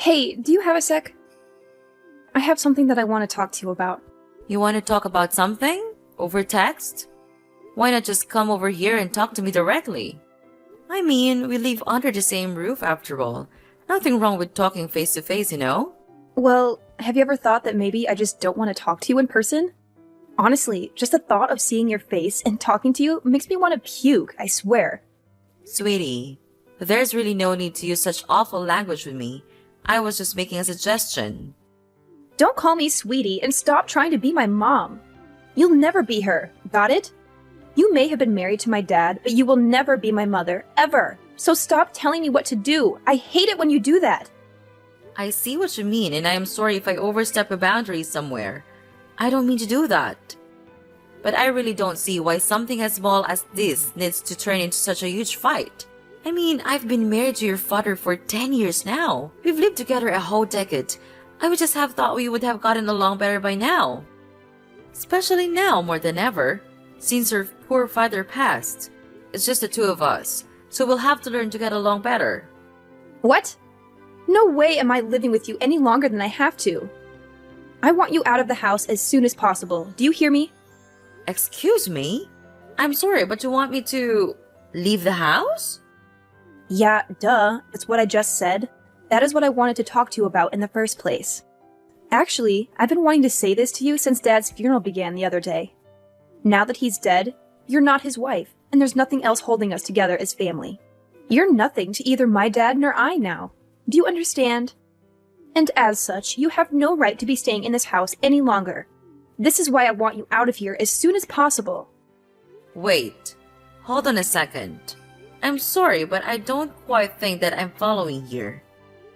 Hey, do you have a sec? I have something that I want to talk to you about. You want to talk about something? Over text? Why not just come over here and talk to me directly? I mean, we live under the same roof after all. Nothing wrong with talking face to face, you know? Well, have you ever thought that maybe I just don't want to talk to you in person? Honestly, just the thought of seeing your face and talking to you makes me want to puke, I swear. Sweetie, there's really no need to use such awful language with me. I was just making a suggestion. Don't call me sweetie and stop trying to be my mom. You'll never be her, got it? You may have been married to my dad, but you will never be my mother, ever. So stop telling me what to do. I hate it when you do that. I see what you mean, and I am sorry if I overstep a boundary somewhere. I don't mean to do that. But I really don't see why something as small as this needs to turn into such a huge fight. I mean, I've been married to your father for 10 years now. We've lived together a whole decade. I would just have thought we would have gotten along better by now. Especially now more than ever, since your poor father passed. It's just the two of us, so we'll have to learn to get along better. What? No way am I living with you any longer than I have to. I want you out of the house as soon as possible. Do you hear me? Excuse me? I'm sorry, but you want me to leave the house? Yeah, duh. That's what I just said. That is what I wanted to talk to you about in the first place. Actually, I've been wanting to say this to you since Dad's funeral began the other day. Now that he's dead, you're not his wife, and there's nothing else holding us together as family. You're nothing to either my dad nor I now. Do you understand? And as such, you have no right to be staying in this house any longer. This is why I want you out of here as soon as possible. Wait, hold on a second. I'm sorry, but I don't quite think that I'm following here.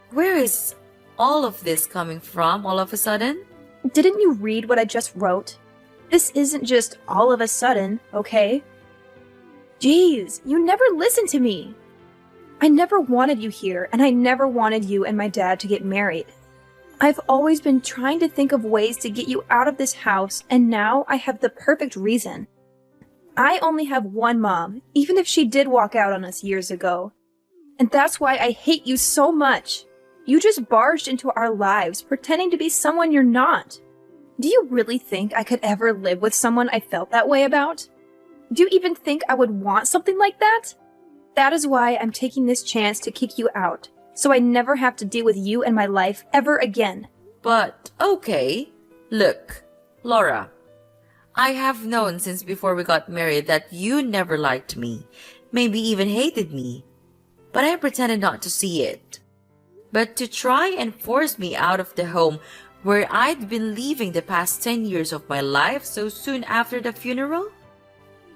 Where is all of this coming from all of a sudden? Didn't you read what I just wrote? This isn't just all of a sudden, okay? Jeez, you never listen to me. I never wanted you here, and I never wanted you and my dad to get married. I've always been trying to think of ways to get you out of this house, and now I have the perfect reason. I only have one mom, even if she did walk out on us years ago. And that's why I hate you so much. You just barged into our lives, pretending to be someone you're not. Do you really think I could ever live with someone I felt that way about? Do you even think I would want something like that? That is why I'm taking this chance to kick you out, so I never have to deal with you and my life ever again. But, okay. Look, Laura, I have known since before we got married that you never liked me, maybe even hated me. But I pretended not to see it. But to try and force me out of the home where I'd been living the past 10 years of my life so soon after the funeral?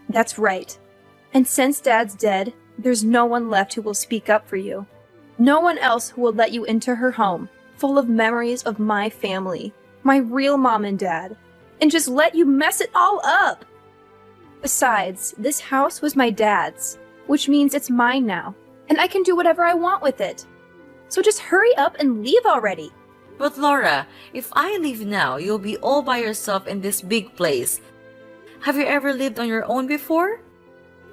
That's right. And since Dad's dead, there's no one left who will speak up for you. No one else who will let you into her home, full of memories of my family, my real mom and dad, and just let you mess it all up. Besides, this house was my dad's, which means it's mine now, and I can do whatever I want with it. So just hurry up and leave already. But Laura, if I leave now, you'll be all by yourself in this big place. Have you ever lived on your own before?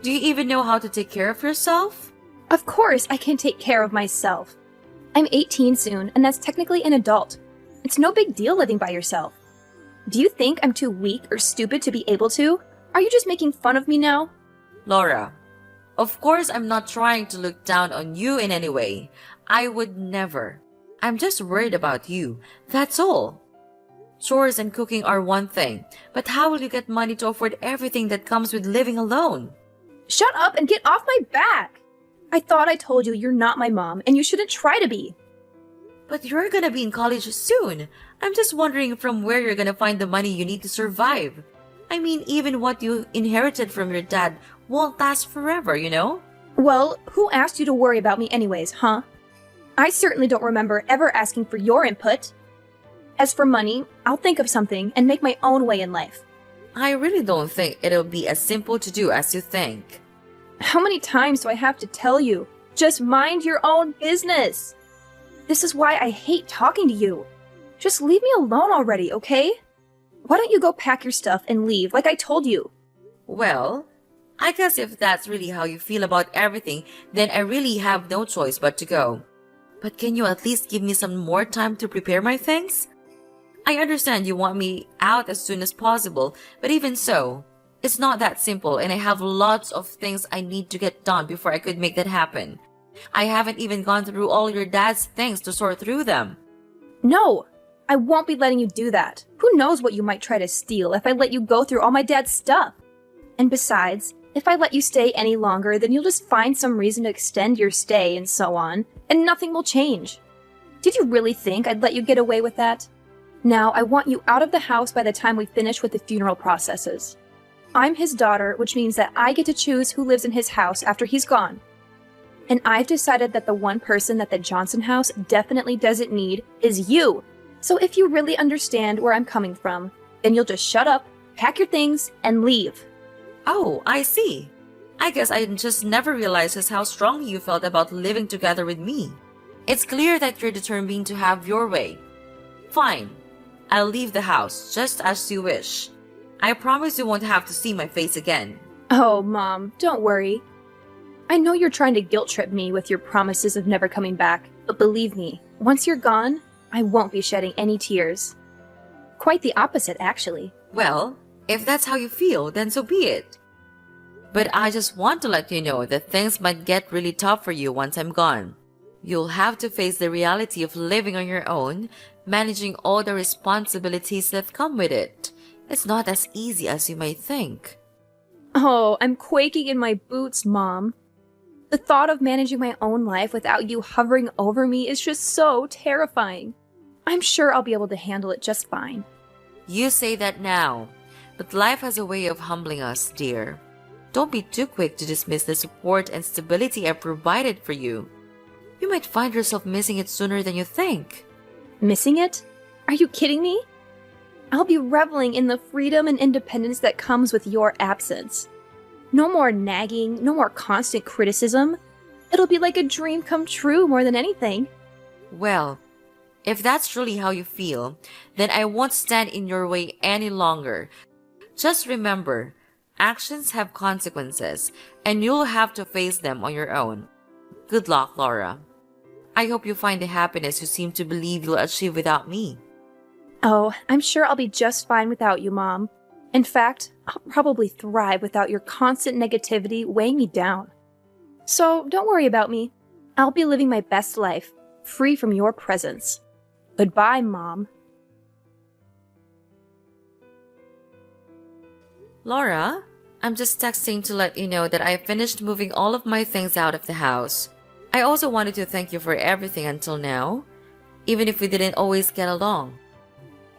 Do you even know how to take care of yourself? Of course I can take care of myself. I'm 18 soon, and that's technically an adult. It's no big deal living by yourself. Do you think I'm too weak or stupid to be able to? Are you just making fun of me now? Laura, of course I'm not trying to look down on you in any way. I would never. I'm just worried about you. That's all. Chores and cooking are one thing, but how will you get money to afford everything that comes with living alone? Shut up and get off my back! I thought I told you you're not my mom, and you shouldn't try to be. But you're gonna be in college soon. I'm just wondering from where you're gonna find the money you need to survive. I mean, even what you inherited from your dad won't last forever, you know? Well, who asked you to worry about me anyways, huh? I certainly don't remember ever asking for your input. As for money, I'll think of something and make my own way in life. I really don't think it'll be as simple to do as you think. How many times do I have to tell you? Just mind your own business. This is why I hate talking to you. Just leave me alone already, okay? Why don't you go pack your stuff and leave like I told you? Well, I guess if that's really how you feel about everything, then I really have no choice but to go. But can you at least give me some more time to prepare my things? I understand you want me out as soon as possible, but even so, it's not that simple and I have lots of things I need to get done before I could make that happen. I haven't even gone through all your dad's things to sort through them. No, I won't be letting you do that. Who knows what you might try to steal if I let you go through all my dad's stuff? And besides, if I let you stay any longer, then you'll just find some reason to extend your stay and so on, and nothing will change. Did you really think I'd let you get away with that? Now, I want you out of the house by the time we finish with the funeral processes. I'm his daughter, which means that I get to choose who lives in his house after he's gone. And I've decided that the one person that the Johnson house definitely doesn't need is you. So if you really understand where I'm coming from, then you'll just shut up, pack your things, and leave. Oh, I see. I guess I just never realized just how strongly you felt about living together with me. It's clear that you're determined to have your way. Fine. I'll leave the house, just as you wish. I promise you won't have to see my face again. Oh, Mom, don't worry. I know you're trying to guilt trip me with your promises of never coming back, but believe me, once you're gone, I won't be shedding any tears. Quite the opposite, actually. Well, if that's how you feel, then so be it. But I just want to let you know that things might get really tough for you once I'm gone. You'll have to face the reality of living on your own, managing all the responsibilities that come with it. It's not as easy as you might think. Oh, I'm quaking in my boots, Mom. The thought of managing my own life without you hovering over me is just so terrifying. I'm sure I'll be able to handle it just fine. You say that now, but life has a way of humbling us, dear. Don't be too quick to dismiss the support and stability I've provided for you. You might find yourself missing it sooner than you think. Missing it? Are you kidding me? I'll be reveling in the freedom and independence that comes with your absence. No more nagging, no more constant criticism. It'll be like a dream come true more than anything. Well, if that's truly how you feel, then I won't stand in your way any longer. Just remember, actions have consequences, and you'll have to face them on your own. Good luck, Laura. I hope you find the happiness you seem to believe you'll achieve without me. Oh, I'm sure I'll be just fine without you, Mom. In fact, I'll probably thrive without your constant negativity weighing me down. So don't worry about me. I'll be living my best life, free from your presence. Goodbye, Mom. Laura, I'm just texting to let you know that I finished moving all of my things out of the house. I also wanted to thank you for everything until now, even if we didn't always get along.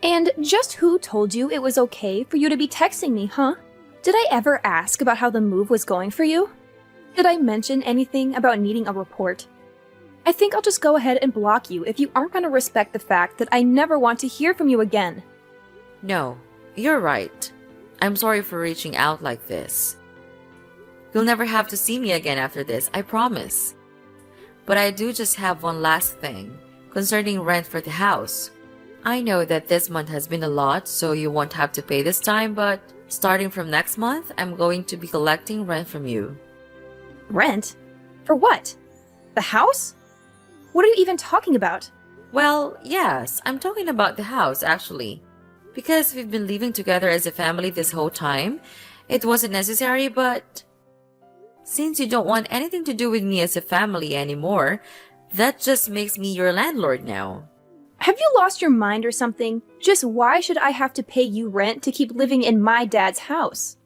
And just who told you it was okay for you to be texting me, huh? Did I ever ask about how the move was going for you? Did I mention anything about needing a report? I think I'll just go ahead and block you if you aren't going to respect the fact that I never want to hear from you again. No, you're right. I'm sorry for reaching out like this. You'll never have to see me again after this, I promise. But I do just have one last thing concerning rent for the house. I know that this month has been a lot, so you won't have to pay this time, but starting from next month, I'm going to be collecting rent from you. Rent? For what? The house? What are you even talking about? Well, yes, I'm talking about the house, actually. Because we've been living together as a family this whole time, it wasn't necessary, but since you don't want anything to do with me as a family anymore, that just makes me your landlord now. Have you lost your mind or something? Just why should I have to pay you rent to keep living in my dad's house?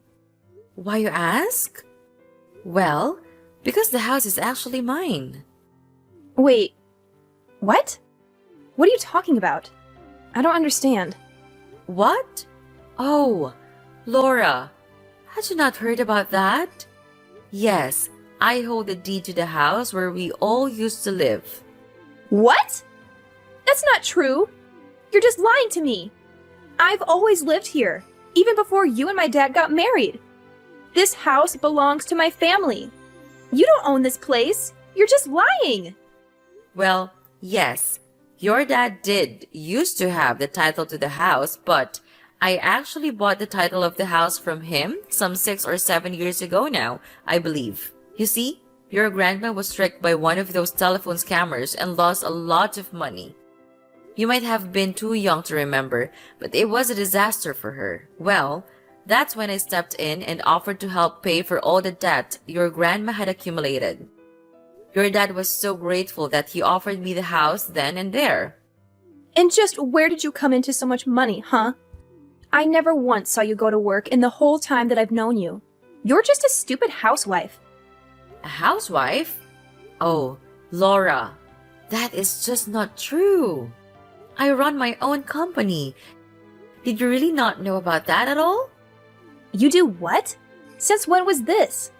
Why, you ask? Well, because the house is actually mine. Wait, what? What are you talking about? I don't understand. What? Oh, Laura, had you not heard about that? Yes, I hold the deed to the house where we all used to live. What? That's not true. You're just lying to me. I've always lived here, even before you and my dad got married. This house belongs to my family. You don't own this place. You're just lying. Well, yes, your dad used to have the title to the house, but I actually bought the title of the house from him some 6 or 7 years ago now, I believe. You see, Your grandma was tricked by one of those telephone scammers and lost a lot of money. You might have been too young to remember, but it was a disaster for her. Well, that's when I stepped in and offered to help pay for all the debt your grandma had accumulated. Your dad was so grateful that he offered me the house then and there. And just where did you come into so much money, huh? I never once saw you go to work in the whole time that I've known you. You're just a stupid housewife. A housewife? Oh, Laura, that is just not true. I run my own company. Did you really not know about that at all? You do what? Since when was this?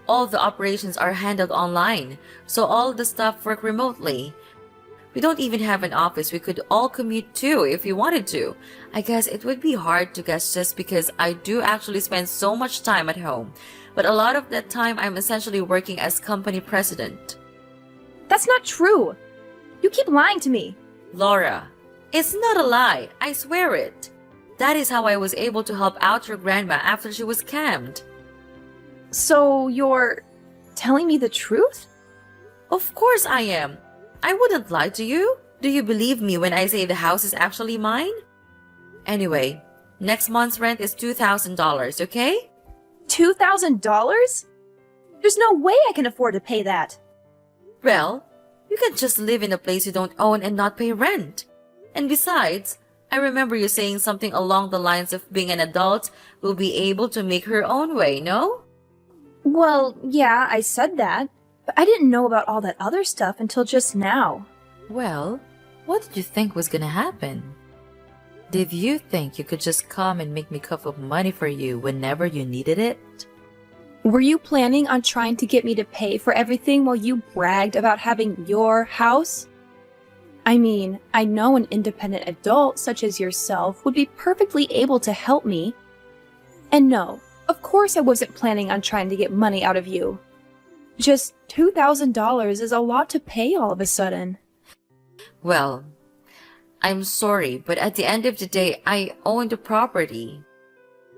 All the operations are handled online, so all the staff work remotely. We don't even have an office we could all commute to if we wanted to. I guess it would be hard to guess just because I do actually spend so much time at home. But a lot of that time I'm essentially working as company president. That's not true. You keep lying to me. Laura, it's not a lie. I swear it. That is how I was able to help out your grandma after she was scammed. So you're telling me the truth? Of course I am. I wouldn't lie to you. Do you believe me when I say the house is actually mine? Anyway, next month's rent is $2,000, okay? $2,000? There's no way I can afford to pay that. Well, you can just live in a place you don't own and not pay rent. And besides, I remember you saying something along the lines of being an adult will be able to make her own way, no? Well, yeah, I said that, but I didn't know about all that other stuff until just now. Well, what did you think was gonna happen? Did you think you could just come and make me a cup of money for you whenever you needed it? Were you planning on trying to get me to pay for everything while you bragged about having your house? I mean, I know an independent adult such as yourself would be perfectly able to help me. And no, of course I wasn't planning on trying to get money out of you. Just $2,000 is a lot to pay all of a sudden. Well, I'm sorry, but at the end of the day, I own the property.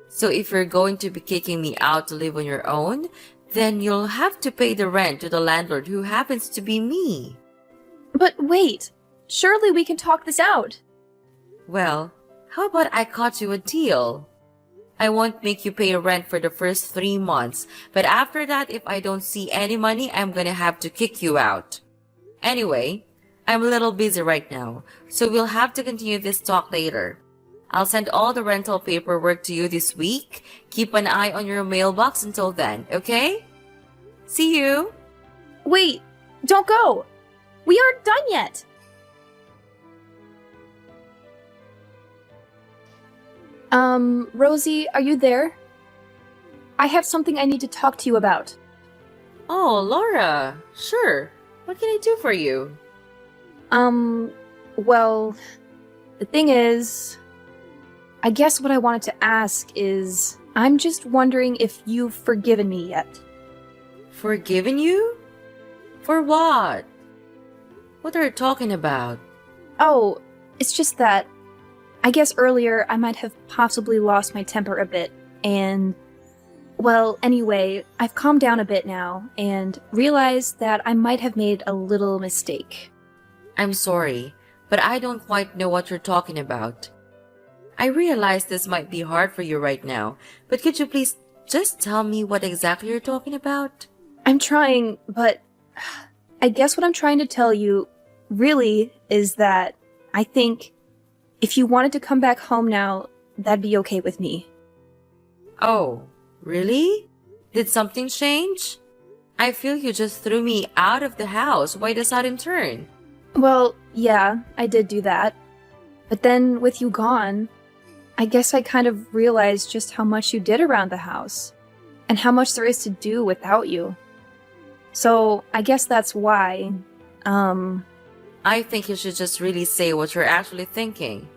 So if you're going to be kicking me out to live on your own, then you'll have to pay the rent to the landlord who happens to be me. But wait, surely we can talk this out. Well, how about I cut you a deal? I won't make you pay rent for the first 3 months, but after that, if I don't see any money, I'm gonna have to kick you out. Anyway, I'm a little busy right now, so we'll have to continue this talk later. I'll send all the rental paperwork to you this week. Keep an eye on your mailbox until then, okay? See you! Wait, don't go! We aren't done yet! Rosie, are you there? I have something I need to talk to you about. Oh, Laura, sure. What can I do for you? Well, the thing is, I guess what I wanted to ask is, I'm just wondering if you've forgiven me yet. Forgiven you? For what? What are you talking about? Oh, it's just that, I guess earlier I might have possibly lost my temper a bit, and, well, anyway, I've calmed down a bit now, and realized that I might have made a little mistake. I'm sorry, but I don't quite know what you're talking about. I realize this might be hard for you right now, but could you please just tell me what exactly you're talking about? I'm trying, but I guess what I'm trying to tell you, really, is that I think if you wanted to come back home now, that'd be okay with me. Oh, really? Did something change? I feel you just threw me out of the house. Why the sudden turn? Well, yeah, I did do that. But then, with you gone, I guess I kind of realized just how much you did around the house, and how much there is to do without you. So, I guess that's why, I think you should just really say what you're actually thinking.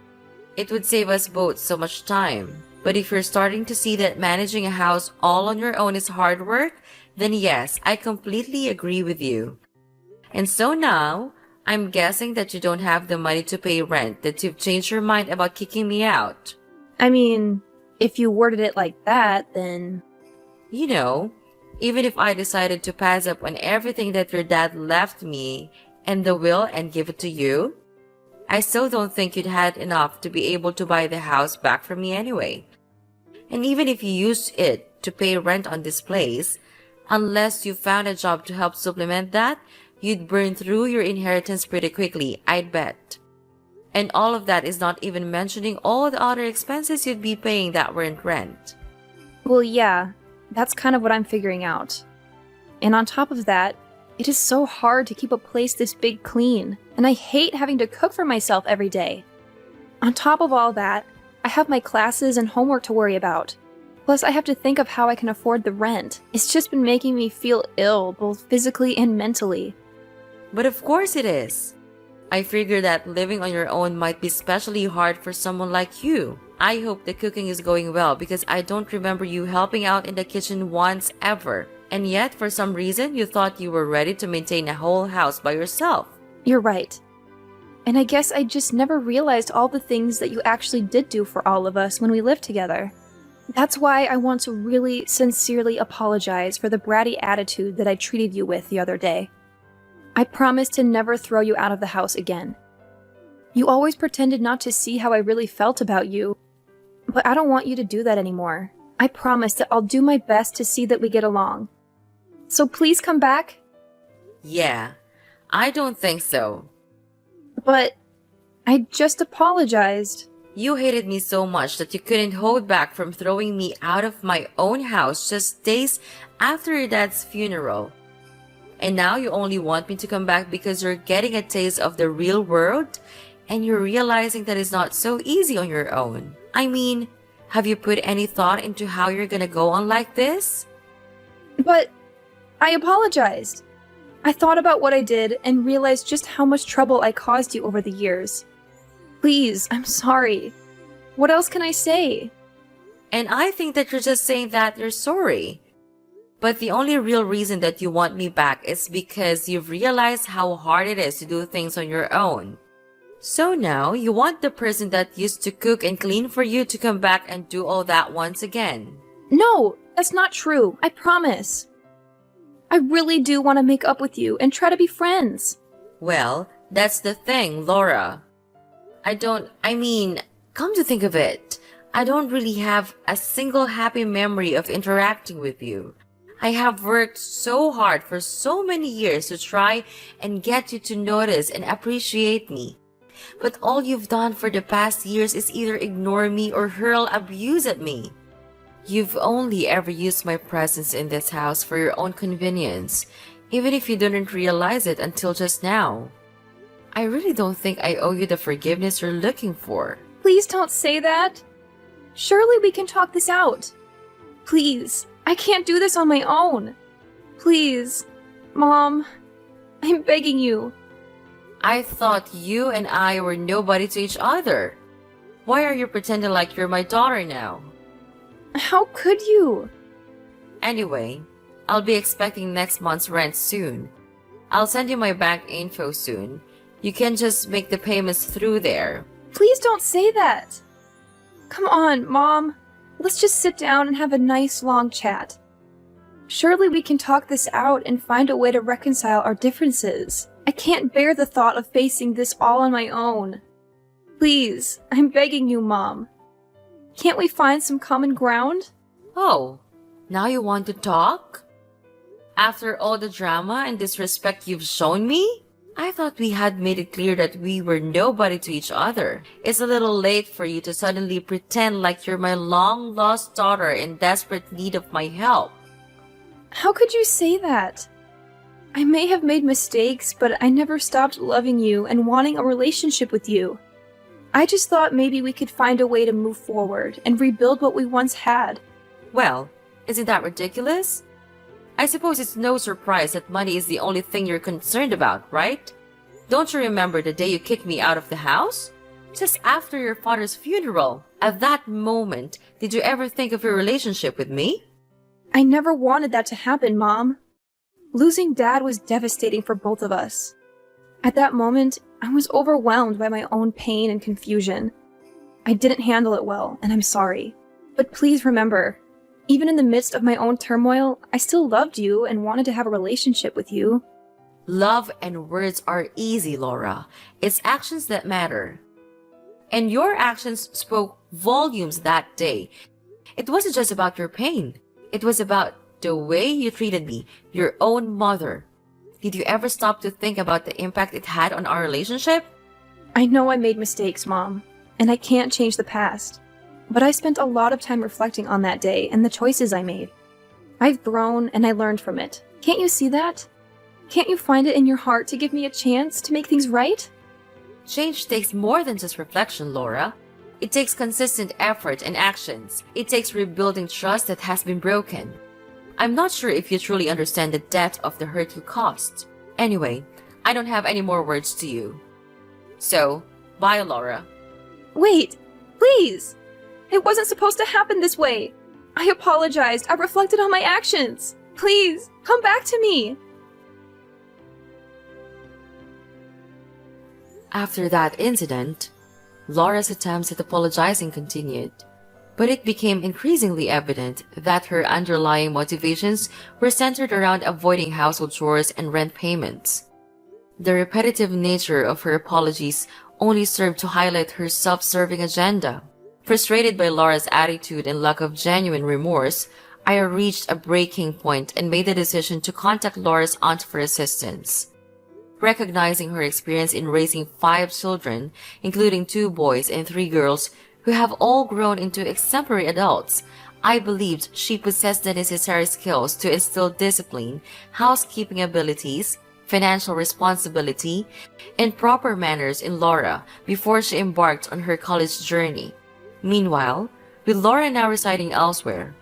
It would save us both so much time. But if you're starting to see that managing a house all on your own is hard work, then yes, I completely agree with you. And so now, I'm guessing that you don't have the money to pay rent, that you've changed your mind about kicking me out. I mean, if you worded it like that, then... You know, Even if I decided to pass up on everything that your dad left me and the will and give it to you, I still don't think you'd had enough to be able to buy the house back from me anyway. And even if you used it to pay rent on this place, unless you found a job to help supplement that, you'd burn through your inheritance pretty quickly, I'd bet. And all of that is not even mentioning all the other expenses you'd be paying that weren't rent. Well, yeah, that's kind of what I'm figuring out. And on top of that, it is so hard to keep a place this big clean, and I hate having to cook for myself every day. On top of all that, I have my classes and homework to worry about. Plus, I have to think of how I can afford the rent. It's just been making me feel ill, both physically and mentally. But of course it is. I figure that living on your own might be especially hard for someone like you. I hope the cooking is going well because I don't remember you helping out in the kitchen once ever. And yet, for some reason, you thought you were ready to maintain a whole house by yourself. You're right. And I guess I just never realized all the things that you actually did do for all of us when we lived together. That's why I want to really sincerely apologize for the bratty attitude that I treated you with the other day. I promise to never throw you out of the house again. You always pretended not to see how I really felt about you, but I don't want you to do that anymore. I promise that I'll do my best to see that we get along. So please come back. Yeah, I don't think so. But I just apologized. You hated me so much that you couldn't hold back from throwing me out of my own house just days after your dad's funeral. And now you only want me to come back because you're getting a taste of the real world and you're realizing that it's not so easy on your own. I mean, have you put any thought into how you're gonna go on like this? But I apologized. I thought about what I did and realized just how much trouble I caused you over the years. Please, I'm sorry. What else can I say? And I think that you're just saying that you're sorry. But the only real reason that you want me back is because you've realized how hard it is to do things on your own. So now you want the person that used to cook and clean for you to come back and do all that once again. No, that's not true. I promise. I really do want to make up with you and try to be friends. Well, that's the thing, Laura. Come to think of it, I don't really have a single happy memory of interacting with you. I have worked so hard for so many years to try and get you to notice and appreciate me. But all you've done for the past years is either ignore me or hurl abuse at me. You've only ever used my presence in this house for your own convenience, even if you didn't realize it until just now. I really don't think I owe you the forgiveness you're looking for. Please don't say that. Surely we can talk this out. Please, I can't do this on my own. Please, Mom, I'm begging you. I thought you and I were nobody to each other. Why are you pretending like you're my daughter now? How could you? Anyway, I'll be expecting next month's rent soon. I'll send you my bank info soon. You can just make the payments through there. Please don't say that. Come on, Mom. Let's just sit down and have a nice long chat. Surely we can talk this out and find a way to reconcile our differences. I can't bear the thought of facing this all on my own. Please, I'm begging you, Mom. Can't we find some common ground? Oh, now you want to talk? After all the drama and disrespect you've shown me? I thought we had made it clear that we were nobody to each other. It's a little late for you to suddenly pretend like you're my long-lost daughter in desperate need of my help. How could you say that? I may have made mistakes, but I never stopped loving you and wanting a relationship with you. I just thought maybe we could find a way to move forward and rebuild what we once had. Well, isn't that ridiculous? I suppose it's no surprise that money is the only thing you're concerned about, right? Don't you remember the day you kicked me out of the house? Just after your father's funeral. At that moment, did you ever think of your relationship with me? I never wanted that to happen, Mom. Losing Dad was devastating for both of us. At that moment, I was overwhelmed by my own pain and confusion. I didn't handle it well, and I'm sorry. But please remember, Even in the midst of my own turmoil, I still loved you and wanted to have a relationship with you. Love and words are easy, Laura. It's actions that matter. And your actions spoke volumes that day. It wasn't just about your pain. It was about the way you treated me, your own mother. Did you ever stop to think about the impact it had on our relationship? I know I made mistakes, Mom, and I can't change the past. But I spent a lot of time reflecting on that day and the choices I made. I've grown and I learned from it. Can't you see that? Can't you find it in your heart to give me a chance to make things right? Change takes more than just reflection, Laura. It takes consistent effort and actions. It takes rebuilding trust that has been broken. I'm not sure if you truly understand the depth of the hurt you caused. Anyway, I don't have any more words to you. So, bye, Laura. Wait, please! It wasn't supposed to happen this way. I apologized. I reflected on my actions. Please, come back to me. After that incident, Laura's attempts at apologizing continued, but it became increasingly evident that her underlying motivations were centered around avoiding household chores and rent payments. The repetitive nature of her apologies only served to highlight her self-serving agenda. Frustrated by Laura's attitude and lack of genuine remorse, I reached a breaking point and made the decision to contact Laura's aunt for assistance. Recognizing her experience in raising 5 children, including 2 boys and 3 girls, who have all grown into exemplary adults, I believed she possessed the necessary skills to instill discipline, housekeeping abilities, financial responsibility, and proper manners in Laura before she embarked on her college journey. Meanwhile, with Laura now residing elsewhere,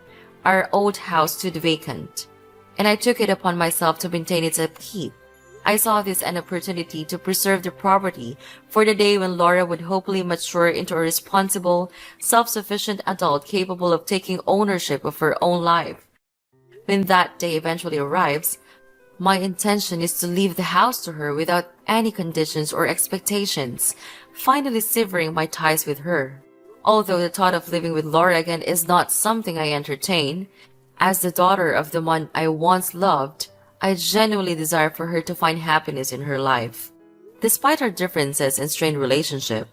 our old house stood vacant, and I took it upon myself to maintain its upkeep. I saw this an opportunity to preserve the property for the day when Laura would hopefully mature into a responsible, self-sufficient adult capable of taking ownership of her own life. When that day eventually arrives, my intention is to leave the house to her without any conditions or expectations, finally severing my ties with her. Although the thought of living with Laura again is not something I entertain, as the daughter of the one I once loved, I genuinely desire for her to find happiness in her life. Despite our differences and strained relationship,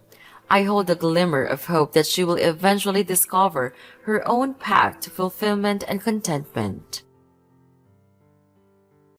I hold a glimmer of hope that she will eventually discover her own path to fulfillment and contentment.